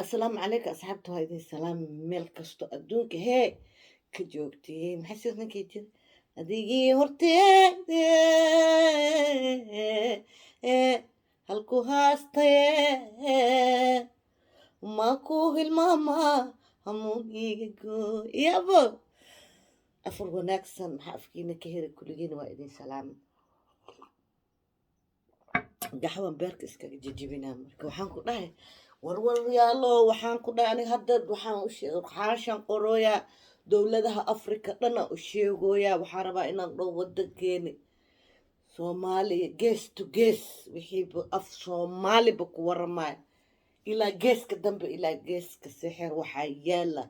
السلام عليك أصحابته هايدي السلام ميل كستو أدونك هي كجوكتي محسسنا كيتي أديجي هورتي هلكو هاستي ماكو الماما همون يجو يابو أفر وناكسن حافكينا كهيري كلجين وايدين سلام gaxwan beerka iskaga jijibinaa marka waxaan ku dhahay warwaryaalo waxaan ku dhahay aniga hadda waxaan qorooyaa dowladaha afrika dhana u sheegooyaa waxaan rabaa inaan dhow wadankeeni soomaaliya gees to gees wixiiba af soomaaliba ku waramaya ilaa geeska dambe ilaa geeska sixir waxaa yaala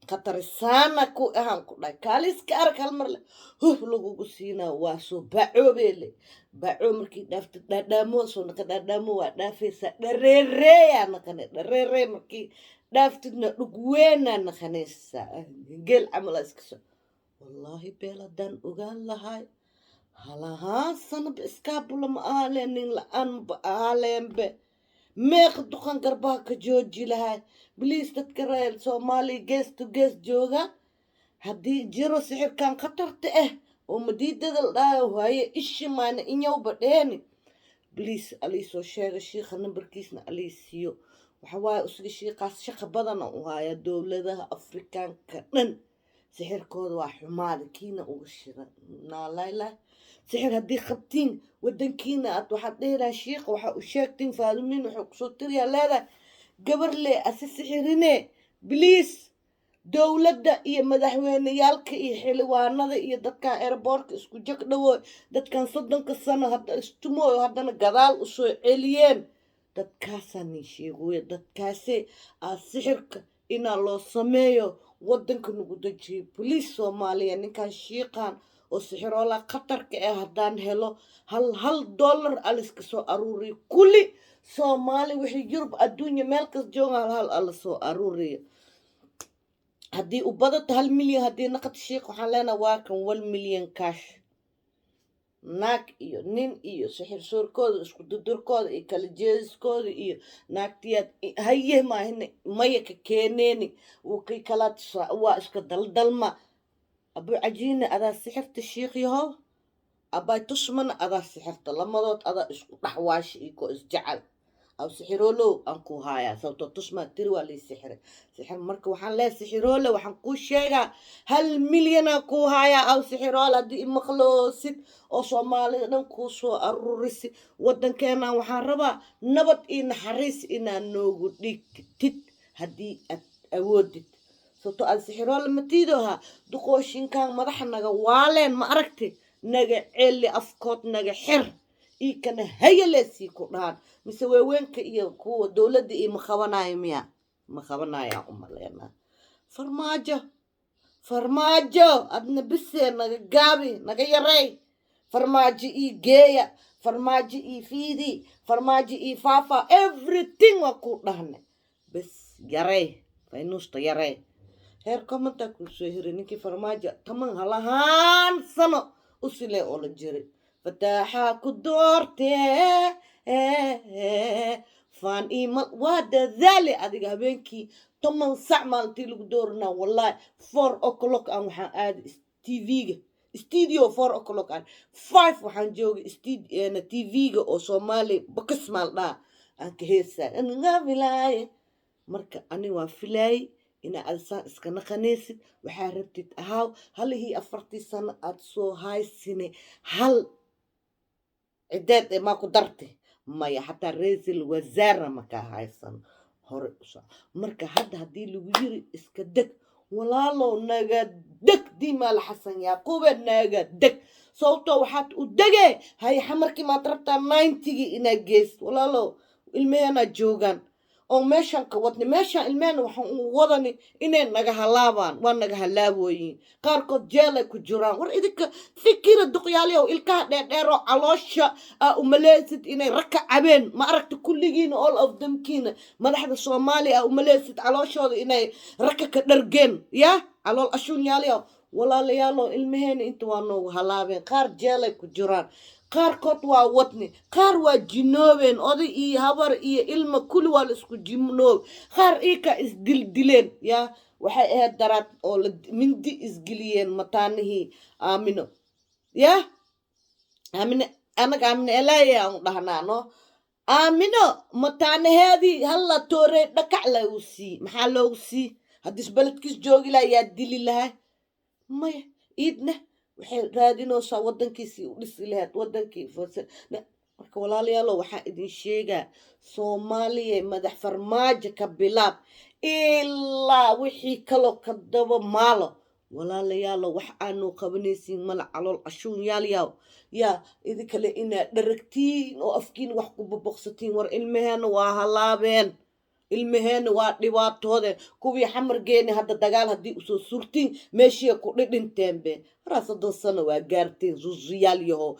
khatari saana ku ahaan ku dhahay kaaliska arag hal mar le lagugu siinaa waa soo bacoobeele bacoo markii dhaafta dhaadhaamo soo naka dhaadhaamo waa dhaafaysaa dhareereeyaa naqane dhareeree markii dhaaftidna dhugweynaa naqanaysaa geel camal iska soo wallaahi beel haddaan ogaan lahay halahaan sanaba iskaabula ma ahaaleen nin la-aan maba ahaaleenbe meeqa duqan garbaha ka jooji lahay bliis dadka reer soomaaliya gees to gees jooga haddii jiro sixirkan khatarta ah oo madiidada la dhahayo waaye ishi maana inyowba dheeni bliis aliisoo sheega shiikha nambarkiisna alii siiyo waxa waaye usiga shiiqaas shaqa badana u haya dowladaha afrikaanka dhan sixirkooda waa xumaada kiina uga shira naalaylah sixir haddii qabtiin wadankiina aad waxaad dheeraha shiiqa waxa u sheegtiin faadumiin waxay kusoo tiriyaa leedahay gabar lee asi sixirine bliis dowladda iyo madaxweyneyaalka iyo xildhibaanada iyo dadkan airboortka isku jag dhawo dadkan 30 sano hadda istumooyo haddana gadaal usoo celiyeen dadkaasaa nin sheegooya dadkaase aa sixirka inaa loo sameeyo wadanka nagu dajiyo boliis soomaaliya ninkan shiiqan oo sixiroola khatarka ah haddaan helo hal dollar aliska soo aruuriyo kulli soomaali wixii yurub adduunya meel kas jooga hal ala soo aruuriyo haddii u badato 1 milyan haddii naqad shiiq waxaan leenahay waa kan 1 milyan cash naag iyo nin iyo sixir soorkooda isku dudurkooda iyo kala jeediskooda iyo naagtiyaad haye maahine maya ka keeneeni wukii kalaad waa iska daldalma abu cajiina adaa sixirta shiiq yahow abay tusmana adaa sixirta lamadood adaa isku dhaxwaashi iyo ko isjecel aw sixiroolow aan ku hayaa sababtoo tusmaa tiri waa lii sixire sixir marka waxaan leeyahay sixiroole waxaan kuu sheegaa 1 milyanaa kuu hayaa aw sixiroole haddii imaqloosid oo soomaalida dhan kuu soo aruurisi waddankeenan waxaan rabaa nabad iyo naxariis inaa noogu dhigtid haddii aad awoodid sababtoo aad sixiroole matiidoha duqooshinkaan madaxa naga waaleen ma aragti naga celi afkood naga xir ikana hayaleesii ku dhahan mise weewenka iyo kuwa dowladda iyo ma qabanaya umaleena farmaajo adna bisee naga gaabi naga yaray farmaajo ii geeya farmaajo ii fiidi farmaajo ii faafa everything waa ku dhahne bes yaray faynuusta yaray heer commenta ku soo hiri ninkii farmaajo taman halahaan sano usile oo la jiray فتاحة كدورتي فان إيمال وادا ذالي أديك هبينكي طمان ساع مالتي لك دورنا والله 4 o'clock أنا وحان آد تيفيغ استيديو 4 o'clock أنا 5 وحان جوغ استيديو تيفيغ أو صومالي بكس مالنا أنك هيسا أنا غافلاي مركا أنا وافلاي إنا ألسان إسكنا خنيسي وحاربتي تهاو هل هي أفرتي سنة أدسو هاي السنة هل عداد ما قدرتي ما حتى رئيس الوزارة ما كهايسن هور مركا هاد هدي لو يري اسكدك ولا لو نغدك دي مال حسن يعقوب نغدك صوته وحات ودغه هاي حمركي ما تربتا 90 إنا جيس ولا لو المهنا جوغان oo meeshan ka wadni meesha ilmeen waxaan u wadani inay naga halaabaan waa naga halaabooyin qaarkood jeel ay ku jiraan war idinka fikira duqyaaliyo ilka dheero caloosha u maleesid inay raka cabeen ma aragti kulligiin all of them kiina madaxda Soomaaliya u maleesid calooshooda inay raka ka dhargeen ya calool ashuun yaaliyo walaalayaalow ilmaheena inta waa noogu halaabeen qaar jeelay ku jiraan qaarkood waa wadni qaar waa jinoobeen oday iyo habar iyo ilma kulli waa la isku jinoob qaar iika isdildileen yaa waxay ahayd daraad oo mindi isgeliyeen mataanihii aamino yaa aamine anaga aamine elaaya aan dhahnaa no aamino mataanaheedii halla toorey dhakac lagu sii maxaa loogu sii haddii isbeledkiis joogi lahaa yaa dili lahaa maya iidna waxay raadinaysaa waddankiisii u dhisi lahayd waddankii marka walaalayaalow waxaa idin sheegaa soomaaliya madax farmaajo ka bilaab ilaa wixii kaloo ka daba maalo walaalayaalow wax aanu qabanaysiin mala calool cashuun yaalyaw yaa idinkale inaad dharagtiin oo afkiin wax ku boboqsatiin war ilmaheena waa halaabeen ilmaheena waa dhibaatoodeen kuwii xamargeeni hadda dagaal haddii usoo surtiin meeshii ku dhidhinteenbe waraa 30 sano waa gaarteen zuzuyaal yahow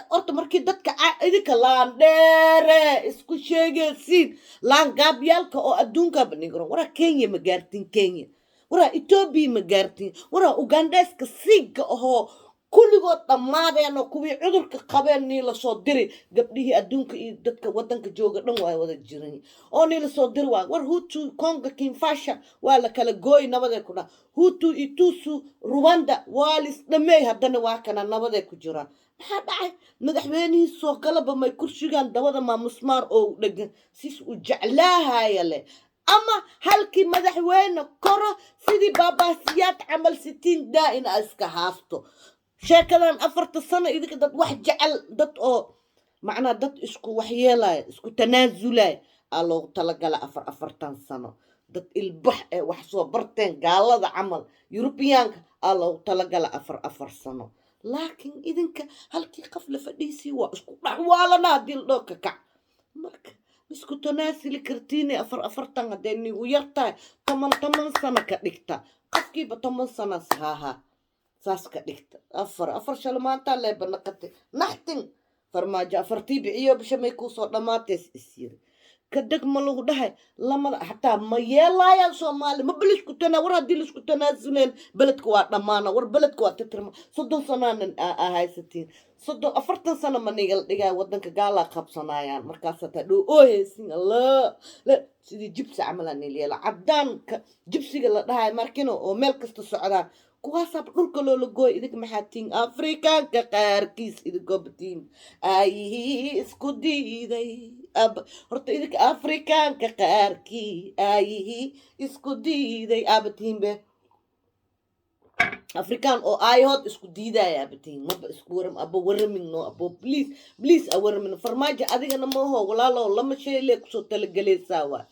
horta markii dadka idinka laandheere isku sheegaysiin laangaabyaalka oo adduunkaaba nigron waraa kenya ma gaartiin kenya waraa etoobiya ma gaartiin waraa ugandeska siiga ahoo kulligood dhammaadeen oo kuwii cudurka qabeen nii lasoo diri gabdhihii adduunka iyo dadka waddanka jooga dhan waa wada jiran oo nii lasoo diri waa war hutu konga kinfasha waa la kala gooy nabadee ku dhaa hutu itusu ruwanda waa lis dhameey haddana waa kana nabadee ku jiraan maxaa dhacay madaxweynihii soo galaba may kursigaan dabada maa musmaar oo u dhegan siis u jeclaahaya leh ama halkii madaxweyne koro sidii baabaasiyaad camal 60 daa in iska haasto sheekadan 4 sano idinka dad wax jecel dad oo macnaa dad isku waxyeelaya isku tanaasulaya aa loogu talagala 4 sano dad ilbax ee wax soo barteen gaalada camal yurubiyaanka aa loogu talagala 4 sano laakiin idinka halkii qaf la fadhiisii waa isku dhaxwaalana haddii la dhoo ka kac marka isku tanaasuli kartiine 4 haddee nigu yartahay 10 sano ka dhigta qofkiiba 10 sano sahaaha saas ka dhigta 4 shalo maanta leeba naqatay naxtin farmaajo 4 biciyo bisha may kusoo dhamaatees isyiri kadeg ma lagu dhahay lamada xataa ma yeelaayaan soomaali ma bilisku tanaa war haddii laisku tanaasuleen beledka waa dhammaana war beledka waa titirma 30 sanaanan haysatiin 40 sano ma nigal dhigaa waddanka gaalaa qabsanaayaan markaasa taa dhow oo heesin allah sidii jibsi camal aan yeela caddaanka jibsiga la dhahay markino oo meel kasta socdaan kuwaasaa dhulka loola gooy idinka maxaa tiin afrikaanka qaarkiis idinkoo batiin aayihii isku diiday horta idinka afrikaanka qaarkii aayihii isku diiday aabatiinbe afrikaan oo aayahood isku diidaya abatiin maba isku waram aba waramin no abo please a waramin farmaajo adigana maaho walaalow lama shay lee kusoo talagelaysaa waa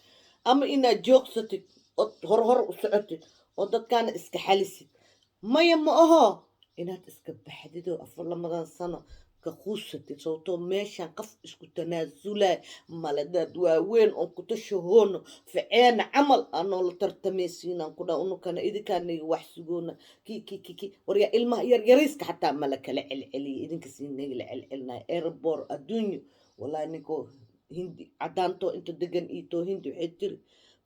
ama inaad joogsatid oo hor u socotid oo dadkaana iska xalisid maya ma aho inaad iska baxdid oo 4 sano ka quusatid sababtoo meeshaan qaf isku tanaasulay maladad waaweyn oo ku tashahoono ficeena camal anoo la tartamaysiinaan ku dhaa unukana idinkaaniga wax sugoona ki waryaa ilmaha yaryariiska xataa mala kala celceliya idinka siinaga la celcelinaya airboor adduunyo wallahi ninkoo hindi caddaantoo inta degan iitoo hindi waxay tiri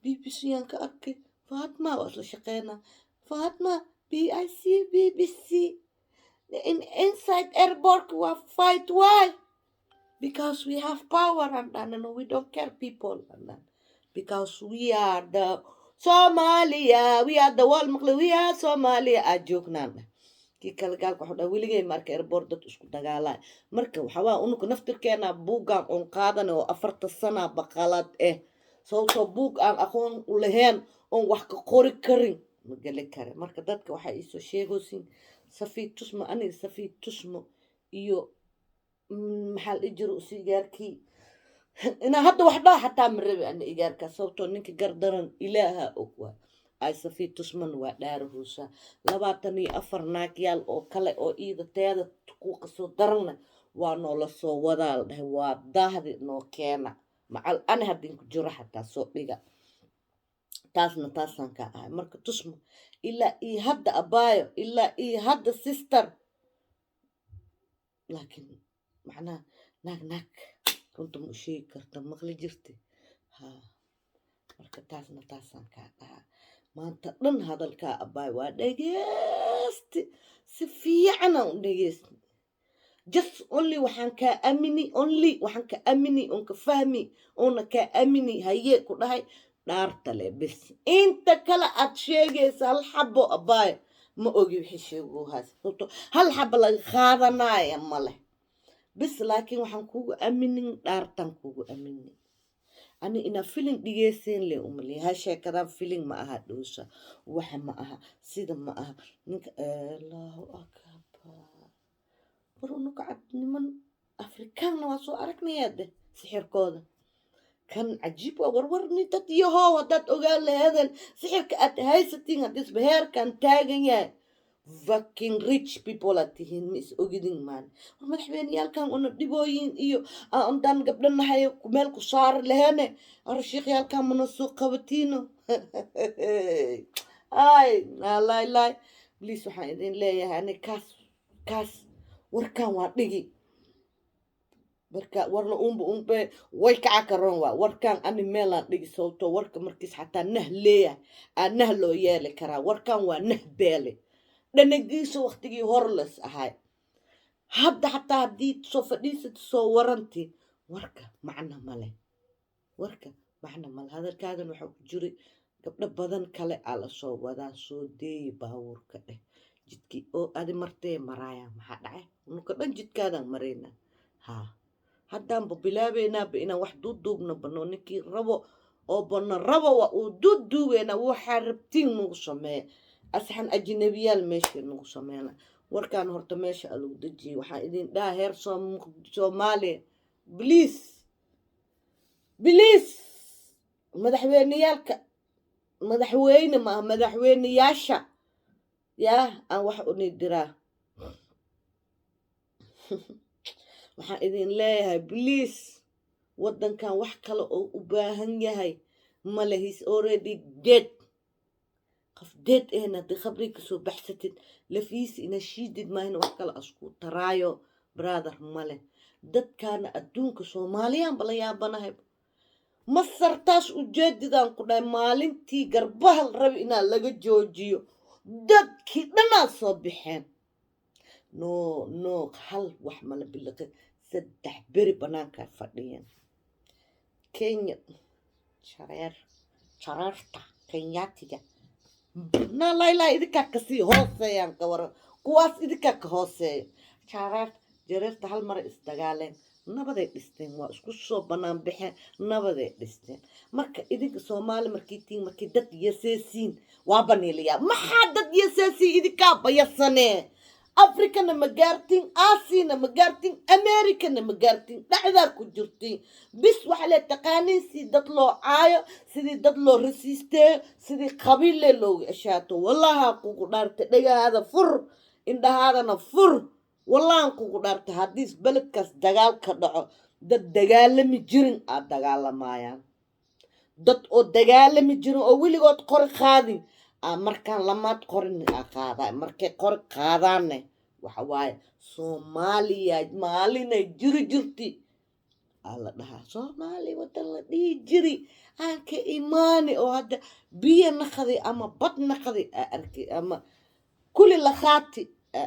BBC yaan ka arkay faatma waa isla shaqeynaa faatma BIC BBC inside airport we fight why because we have power and we don't care people and because we are the Somalia we are the world we are Somalia ajoognan kii kala gaalka wuxuu dhaa weligay marka airport dad isku dagaalay marka waxa waa unuka naftirkeena buugaan on qaadan oo 40 sano baqalad sababtoo buug aan aqoon u lahayn on wax ka qori karin ma gali kare marka dadka waxay isoo sheegaysiin safi tusmo aniga safi tusmo iyo maxaa la jiro sigaarkii ina hadda wax dhaa xataa marabi ana igaarka sababtoo ninka gardaran ilaaha og waa ay safi tusman waa dhaarahuusa 24 naagyaal oo kale oo iida teeda ku qasoo darana waa noola soo wadaa la dhahay waa daahdi noo keena macal ana haddin ku jiro xataa soo dhiga taasna taasaan ka ahay marka tusmo ilaa ii hadda abaayo ilaa ii hadda sister laakiin macnaha naag runta ma u sheegi karta maqli jirti ha marka taasna taasaan ka ahaa maanta dhan hadalkaa abbaay waa dhegeysti si fiicana u dhegeysti just only waxaan kaa amini oon ka fahmi oona kaa amini haye ku dhahay dhaarta le bis inta kale aad sheegaysa hal xabo abbaay ma ogi wixii sheeguhaas sababto hal xabo laga qaadanaya ma leh bis laakiin waxaan kugu aminin dhaartan kugu aminin ani ina filin dhigeyseen le umali ha sheekadan filin ma aha dhoosa waxa ma aha sida ma aha ninka allahu akbar warunuka cabniman afrikaanna waa soo aragnayaa de sixirkooda kan cajiib waa warwarni dad yahow haddaad ogaan laheedeen sixirka aad haysatiin haddisba heerkan taagan yahay fucking rich people aad tihiin ma is ogidin maan war madaxweyneyaalkan una dhibooyin iyo ondaan gabdhanahay meel ku saari laheene arashiikyaalkan mana soo qabatiino ay laay bliis waxaan idin leeyahay ani kaas warkan waa dhigi marka warla umbe way kaca karoon waa warkan ani meelaan dhigi sababto warka markiis xataa nah leeyahay nah loo yeeli karaa warkan waa nah beele dhanagiisa waqtigii horles ahay hadda xataa haddii soo fadhiisata soo waranti warka macna male hadalkaagan waxaa ku jiray gabdho badan kale aa la soo wadaa soo deeyi baabuurka dheh jidkii oo adi martee maraayaan maxaa dhacay nuka dhan jidkaadaan maraynaa haa haddaanba bilaabaynaaba inaan wax duuduubna bano ninkii rabo oo bano rabo waa uu duuduubeena waxaa rabtiin nagu sameeya asxan ajnabiyaal meesha nagu sameeyna warkaan horta meesha alagu dejiyay waxaan idin dhaha heer soomaaliya biliis madaxweyne maaha madaxweyneyaasha yaa aan wax uni diraa waxaan idin leeyahay biliis waddankan wax kale oo u baahan yahay male he's already dead qof deed ehna haddii khabrii kasoo baxsatid lafiisi ina shiidid maahina wax kale asku taraayo brother male dadkaana adduunka soomaaliyaan bala yaabanahay masartaas ujeedidaan ku dhahay maalintii garbahal rabi inaa laga joojiyo dadkii dhanaa soo baxeen no hal wax mala biliqi 3 beri banaankaa fadhiyeen kenya shareerta kenyaatiga laylaa idinkaa kasii hooseeyaan ka waran kuwaas idinkaa ka hooseeya jareerta hal mara isdagaaleen nabaday dhisteen waa isku soo banaan baxeen nabaday dhisteen marka idinka soomaali markii dad yaseesiin waa baniiliyaa maxaa dad yaseesiin idinkaa bayasanee afrikana ma gaartiin aasiyana ma gaartiin amerikana ma gaartiin dhacdaa ku jirtiin bis waxa lee taqaaniin si dad loo caayo sidii dad loo rasiisteeyo sidii qabiille loogu eshaato wallaha kugu dhaarta dhagahaada fur indhahaadana fur wallahan kugu dhaarta haddiis beledkaas dagaal ka dhaco dad dagaalami jirin aad dagaalamayaan dad oo dagaalami jirin oo weligood qori qaadin markaan lamaad qorin qaadaa markay qori qaadaanne waxa waaye soomaaliya maalinay jirti la dhahaa soomaali wadan la dhihi jiri aan ka imaani oo hadda biyo naqdi ama bad naqdi arkay ama kulli la khaati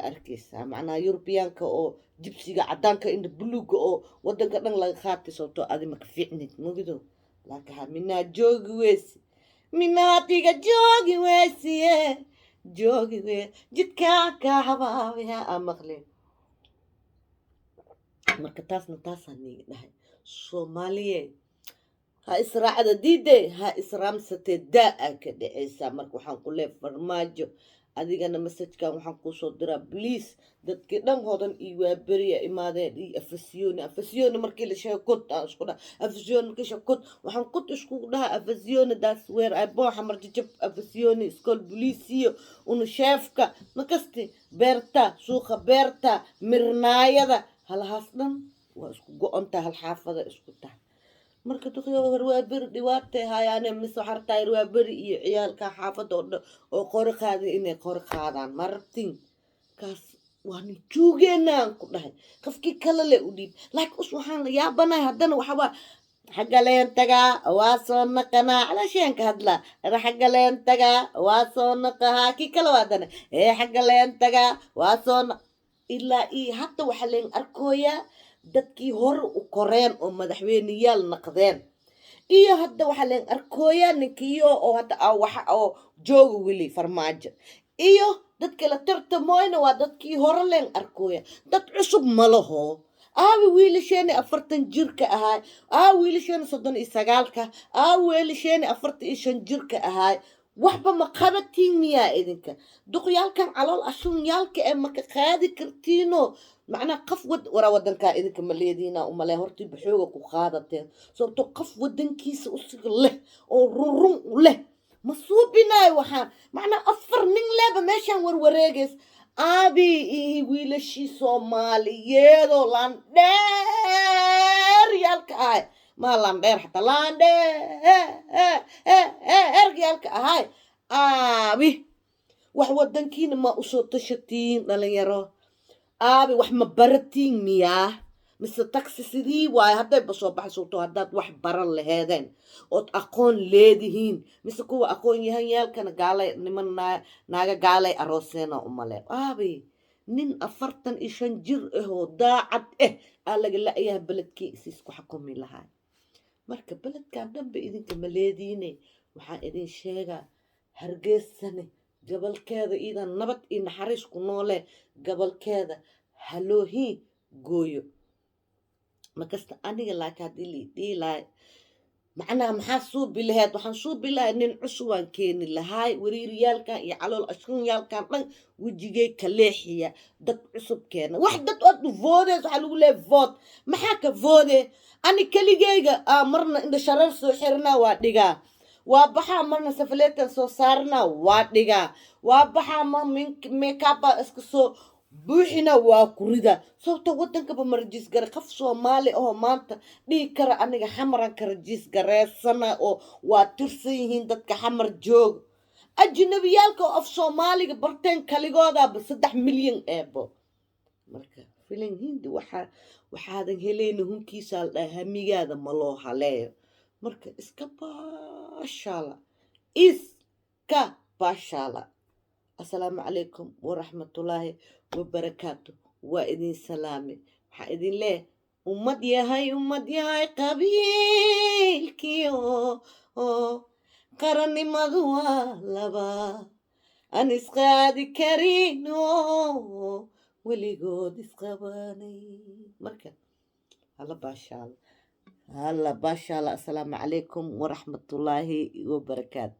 arkaysaa macnaha yurubiyaanka oo jibsiga caddaanka inda buluuga oo wadanka dhan laga khaati sababtoo adi maka fiicnid mugido laakiin ha minaa joogi weysi minaadiga joogi weysiye joogi wey jidkaa kaa habaabiya amaqle marka taasaan niiga dhahay soomaaliye ha israacda diide ha israamsatee daa ka dhaceysaa marka waxaan ku leey farmaajo adigana masajkan waxaan kusoo diraa bliis dadkii dhan hodan iyo waaberiya imaadeen iyo afasiyoni markii la sheego kod aan isku dhaha afasiyoni markii sheego kod waxaan kod iskugu dhaha afasiyoni daas weer ay booxa marjajab afasiyoni iskool buliisiyo unu sheefka makasti beerta suuqa beerta mirnaayada halahaas dhan waa isku go-ontaa hal xaafada isku tahay marka duqyo harwaaberi dhibaatay hayaane mise waxartaa harwaaberi iyo ciyaalka xaafada oo qori qaada inay qori qaadaan marabtin kaas waa nin joogeenaan ku dhahay qofkii kale le u dhiib laakiin us waxaan la yaabanahay haddana waxabaa حق لين تقع واصون نقنا على شين كهدلا أنا حق لين تقع واصون نقها كي كلوادنا إيه حق لين تقع واصون إلا إيه حتى وحلين أركويا dadkii hor u koreen oo madaxweyneyaal naqdeen iyo hadda waxa leen arkooya ninkiyo oo hadda waxa oo jooga weli farmaajo iyo dadka la tartamoyna waa dadkii hore leen arkooya dad cusub ma laho wiilasheeni 40 jirka ahaay wiilasheeni 39ka wiilasheeni 45 jirka ahaay waxba ma qabatiin miyaa idinka duqyaalkan calool ashuunyaalka ee ma ka qaadi kartiino macnaa qof wara wadankaa idinka ma leediina umale hortii baxooga ku qaadateen sababto qof wadankiisa usiga leh oo rurun leh ma suubinaay waxaan macnaa 4 nin leeba meeshaan warwareegays wiilashii soomaaliyeedoo landheer yaalka ahay ما لاندير حتى لاندير يالك هاي wax wadankiina ma usoo tashatiin dhalinyaro wax ma baratiin miyaa mise taxi sidii waaye hadday basoo baxsooto haddaad wax baran laheedeen ood aqoon leedihiin mise kuwa aqoon yahan yaalkana gaalay niman naaga gaalay arooseena umale nin 45 jir ahoo daacad aa laga la-yaha beledkii isiisku xakumi lahaa marka beledkan dhanba idinka ma leediine waxaan idin sheegaa hargeysane gabalkeeda iidan nabad iyo naxariis ku noole gabalkeeda haloohii gooyo makasta aniga laakiin haddii liidhii lahay macnaha maxaa suubi laheed waxaan suubi lahay nin cusubaan keeni lahaay wariiriyaalkan iyo calool ashuunyaalkan dhan wejigay ka leexiya dad cusub keena wax dad ood voodees waxaa lagu leehay vood maxaa ka voode ani keligeyga marna indha shareer soo xirnaa waa dhigaa waa baxaa marna safaleetan soo saarnaa waa dhigaa waa baxaa ma meekaba iska soo buuxina waa kurida sababto wadankaba ma rajiis gare qof soomaali oo maanta dhihi kara aniga xamaran ka rajiis gareysana oo waa tirsan yihiin dadka xamar joog ajnabiyaalka oo af soomaaliga barteen kaligoodaaba 3 milyan eebo marka filan hindi waxaadan helayna hunkiisa la dhaha hamigaada ma loo haleeyo marka iska baashaala السلام عليكم ورحمة الله وبركاته وإذن سلامي حإذن ليه أمد ياهي قبيل كيو قرني مضوى لبا أنس قادي كرينو ولي قود اسقباني مركب هلا باشا السلام عليكم ورحمة الله وبركاته